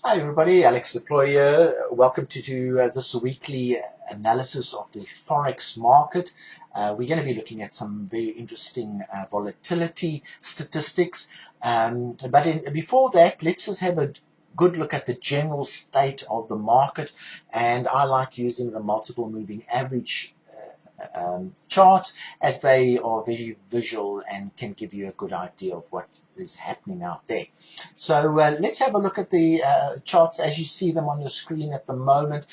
Hi everybody, Alex Deploy here. Welcome to this weekly analysis of the Forex market. We're going to be looking at some very interesting volatility statistics. Before that, let's just have a good look at the general state of the market. And I like using the multiple moving average charts, as they are very visual and can give you a good idea of what is happening out there. So let's have a look at the charts as you see them on your screen at the moment.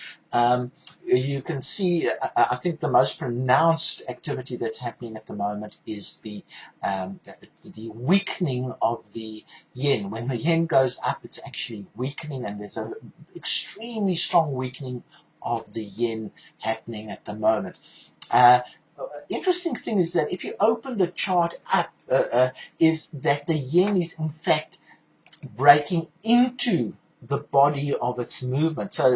You can see, I think the most pronounced activity that's happening at the moment is the weakening of the yen. When the yen goes up, it's actually weakening, and there's an extremely strong weakening of the yen happening at the moment. Interesting thing is that if you open the chart up, is that the yen is in fact breaking into the body of its movement. So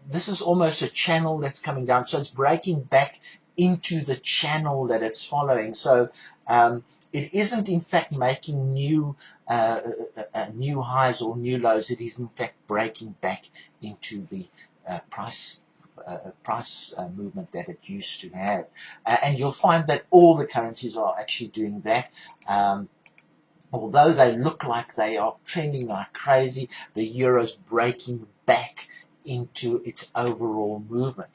this is almost a channel that's coming down. So it's breaking back into the channel that it's following. So it isn't in fact making new highs or new lows. It is in fact breaking back into the price movement that it used to have. And you'll find that all the currencies are actually doing that. Although they look like they are trending like crazy, the euro's breaking back into its overall movement.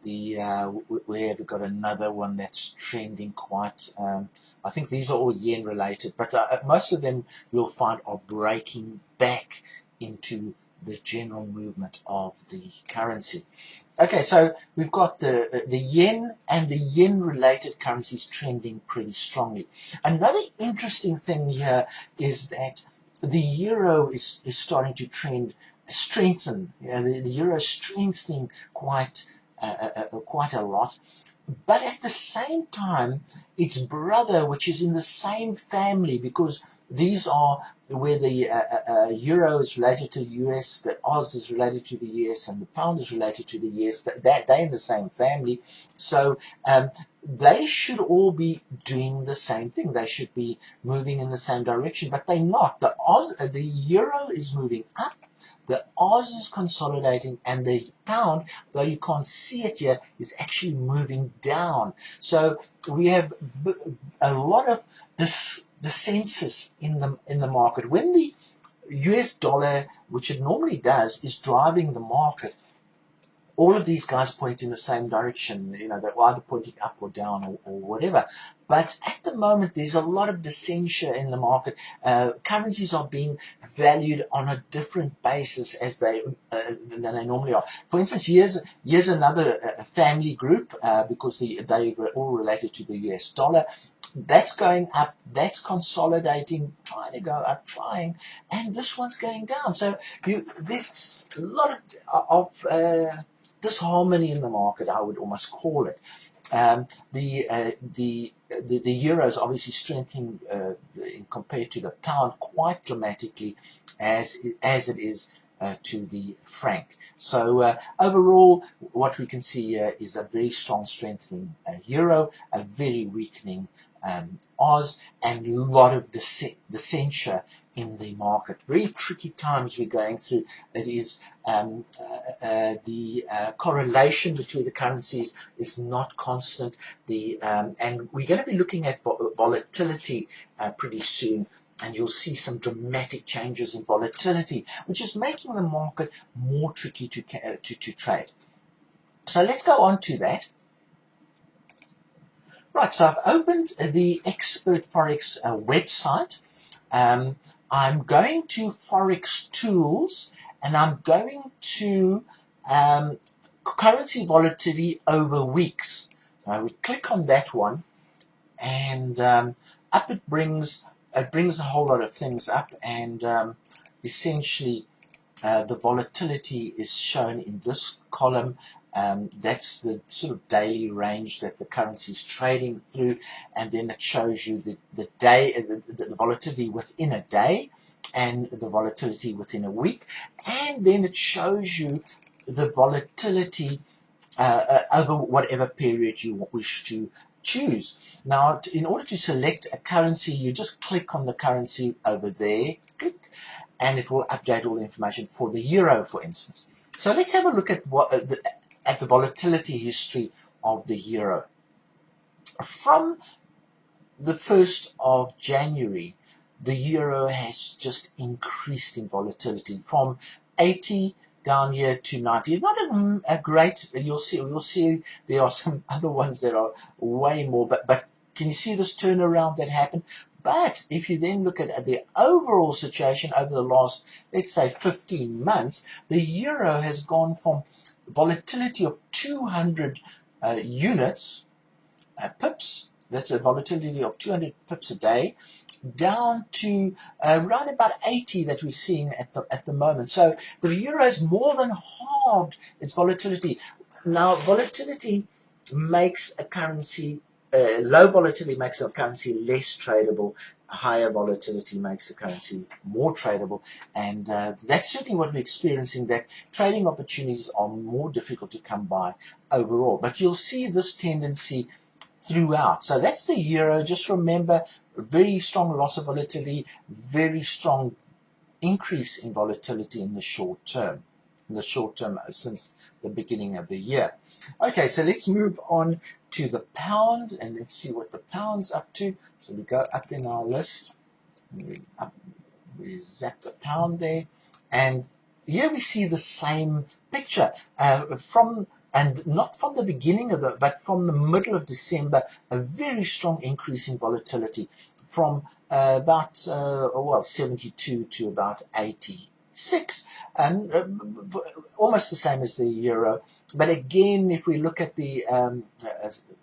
We have got another one that's trending quite, I think these are all yen related, but most of them you'll find are breaking back into the general movement of the currency. Okay, so we've got the yen and the yen-related currencies trending pretty strongly. Another interesting thing here is that the euro is starting to strengthen. The euro is strengthening quite a lot. But at the same time, its brother, which is in the same family, because these are where the euro is related to the US, the Oz is related to the US, and the pound is related to the US. They're in the same family. So they should all be doing the same thing. They should be moving in the same direction, but they're not. The euro is moving up. The Oz is consolidating, and the pound, though you can't see it here, is actually moving down. So we have a lot of dissensus in the market. When the US dollar, which it normally does, is driving the market, all of these guys point in the same direction. You know, they're either pointing up or down or whatever. But at the moment, there's a lot of dissension in the market. Currencies are being valued on a different basis as than they normally are. For instance, here's another family group, because they were all related to the US dollar. That's going up, that's consolidating, trying to go up, and this one's going down. So there's a lot of disharmony in the market, I would almost call it. The euro is obviously strengthening compared to the pound quite dramatically, as it is to the franc. So overall, what we can see here is a very strong strengthening euro, a very weakening Oz, and a lot of dissension in the market. Very tricky times we're going through. It is the correlation between the currencies is not constant. And we're going to be looking at volatility pretty soon. And you'll see some dramatic changes in volatility, which is making the market more tricky to trade. So let's go on to that. Right, so I've opened the Expert Forex website. I'm going to Forex Tools, and I'm going to Currency Volatility over Weeks. So we click on that one, and up it brings a whole lot of things up, and essentially the volatility is shown in this column. That's the sort of daily range that the currency is trading through, and then it shows you the volatility within a day and the volatility within a week, and then it shows you the volatility over whatever period you wish to choose. Now, in order to select a currency, you just click on the currency over there, click, and it will update all the information for the euro, for instance. So let's have a look at the volatility history of the euro. From the 1st of January, the euro has just increased in volatility from 80 down here to 90. Not a great, you'll see there are some other ones that are way more, but can you see this turnaround that happened? But if you then look at the overall situation over the last, let's say, 15 months, the euro has gone from volatility of 200 units, pips, that's a volatility of 200 pips a day, down to around about 80 that we're seeing at the moment. So the euro has more than halved its volatility. Now, volatility makes a currency, low volatility makes a currency less tradable. Higher volatility makes the currency more tradable, and that's certainly what we're experiencing, that trading opportunities are more difficult to come by overall. But you'll see this tendency throughout. So that's the euro. Just remember, very strong loss of volatility, very strong increase in volatility in the short term. Since the beginning of the year. Okay, so let's move on to the pound, and let's see what the pound's up to. So we go up in our list, and we zap the pound there, and here we see the same picture and not from the beginning but from the middle of December, a very strong increase in volatility from about 72 to about 86, and almost the same as the euro. But again, if we look at the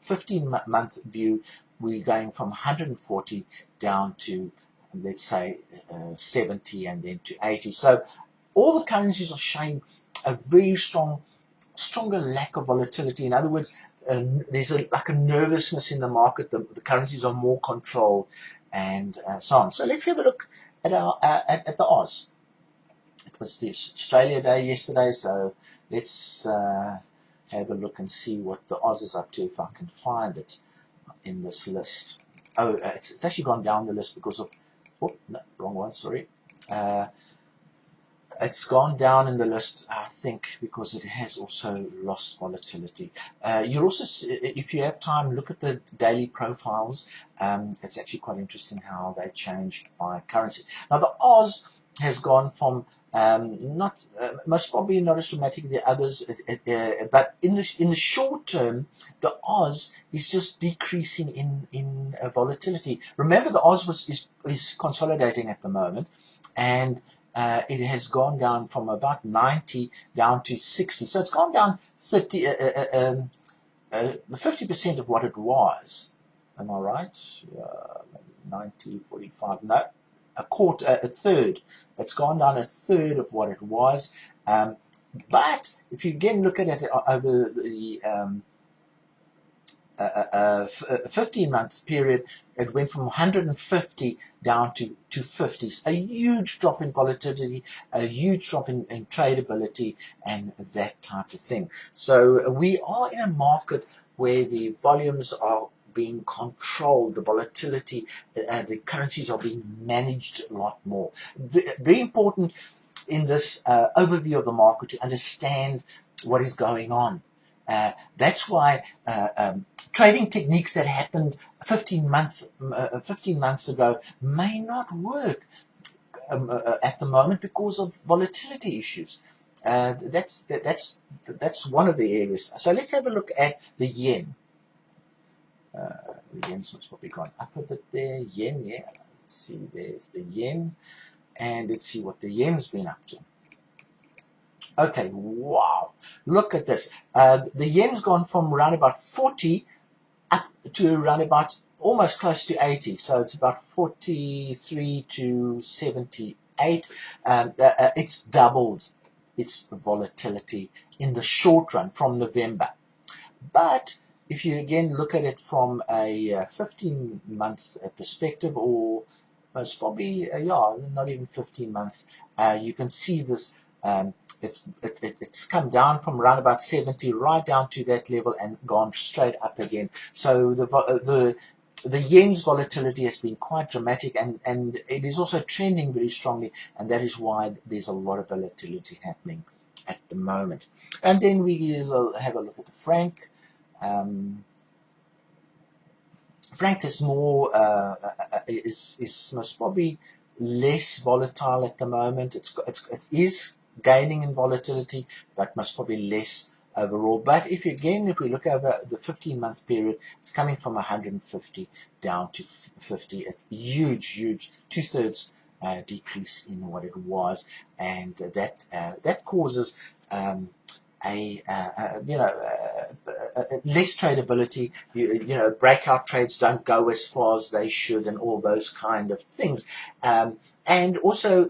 15-month view, we're going from 140 down to, let's say, 70 and then to 80. So all the currencies are showing a very stronger lack of volatility. In other words, there's like a nervousness in the market. The currencies are more controlled, and so on. So let's have a look at the Oz. It was the Australia Day yesterday, so let's have a look and see what the Oz is up to, if I can find it in this list. Oh, it's actually gone down the list because of, oh, no, wrong one, sorry. It's gone down in the list, I think, because it has also lost volatility. You'll also, if you have time, look at the daily profiles. It's actually quite interesting how they changed by currency. Now, the Oz has gone from most probably not as dramatic as the others, but in the short term, the Oz is just decreasing in volatility. Remember, the Oz is consolidating at the moment, and it has gone down from about 90 down to 60. So it's gone down 50% of what it was. Am I right? 90, 45, no. A third. It's gone down a third of what it was. But if you again look at it over the 15-month period, it went from 150 down to 50s. A huge drop in volatility, a huge drop in tradability, and that type of thing. So we are in a market where the volumes are being controlled, the volatility, the currencies are being managed a lot more. Very important in this overview of the market to understand what is going on. That's why trading techniques that happened 15 months ago may not work at the moment because of volatility issues. That's one of the areas. So let's have a look at the yen. The yen's probably gone up a bit there. Yen, yeah. Let's see, there's the yen, and let's see what the yen's been up to. Okay, wow, look at this. The yen's gone from around about 40 up to around about almost close to 80. So it's about 43 to 78. It's doubled its volatility in the short run from November. But if you again look at it from a 15-month perspective, or most probably, not even 15 months, you can see this. It's come down from around about 70 right down to that level and gone straight up again. So the the yen's volatility has been quite dramatic, and it is also trending very strongly, and that is why there's a lot of volatility happening at the moment. And then we will have a look at the franc. Franc is more is most probably less volatile at the moment. It is gaining in volatility, but most probably less overall. But if we look over the 15-month period, it's coming from 150 down to 50. It's huge, 2/3 decrease in what it was, and that causes less tradability. Breakout trades don't go as far as they should, and all those kind of things. And also,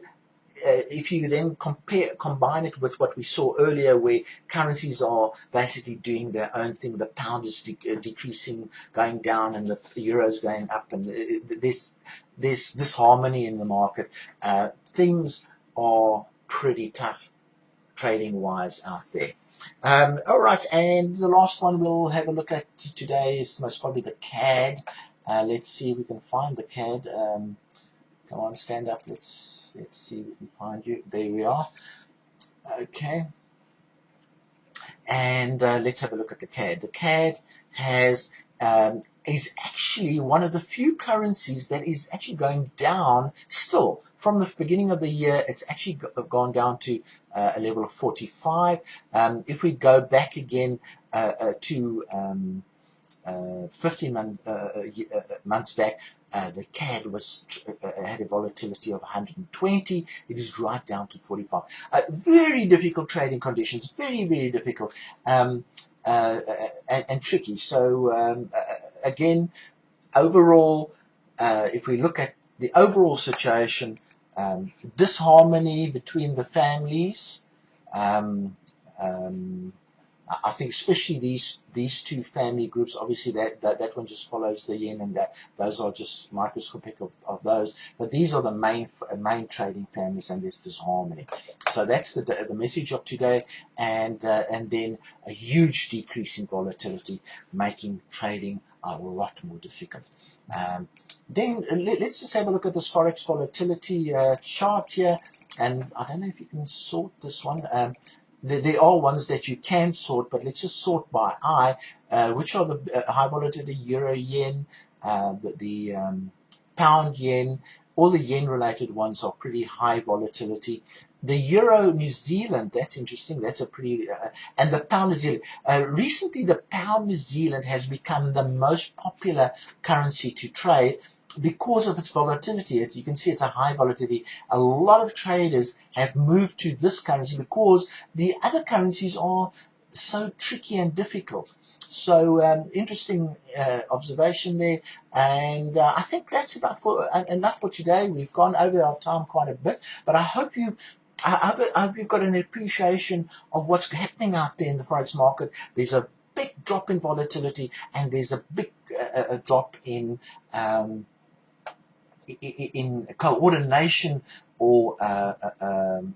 if you then combine it with what we saw earlier, where currencies are basically doing their own thing, the pound is decreasing, going down, and the euro is going up, and there's disharmony in the market. Things are pretty tough trading wise out there. All right, and the last one we'll have a look at today is most probably the CAD. Let's see if we can find the CAD. Come on, stand up. Let's see if we can find you. There we are. Okay. And let's have a look at the CAD. The CAD is actually one of the few currencies that is actually going down still. From the beginning of the year, it's actually gone down to a level of 45. If we go back again to 15 months back, the CAD had a volatility of 120. It is right down to 45. Very difficult trading conditions, very difficult and tricky. So again, overall, if we look at the overall situation, disharmony between the families. I think especially these two family groups, obviously that one just follows the yen, and those are just microscopic of those. But these are the main trading families, and there's disharmony. So that's the message of today, and then a huge decrease in volatility, making trading a lot more difficult. Then let's just have a look at this forex volatility chart here, and I don't know if you can sort this one. There are ones that you can sort, but let's just sort by eye, which are the high volatility euro yen, the pound yen. All the yen related ones are pretty high volatility. The euro New Zealand, that's interesting, that's a pretty, and the pound New Zealand. Recently the pound New Zealand has become the most popular currency to trade because of its volatility. As you can see, it's a high volatility. A lot of traders have moved to this currency because the other currencies are so tricky and difficult. So interesting observation there, and I think that's about enough for today. We've gone over our time quite a bit, but I hope you've got an appreciation of what's happening out there in the forex market. There's a big drop in volatility, and there's a big drop in coordination or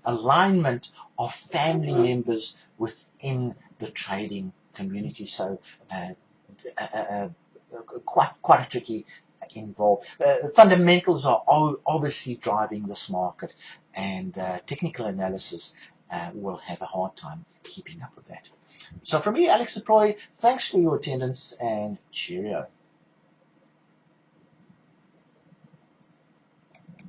alignment of family members within the trading community. So quite a tricky involved. Fundamentals are obviously driving this market, and technical analysis will have a hard time keeping up with that. So from me, Alex de Prooi, thanks for your attendance, and cheerio.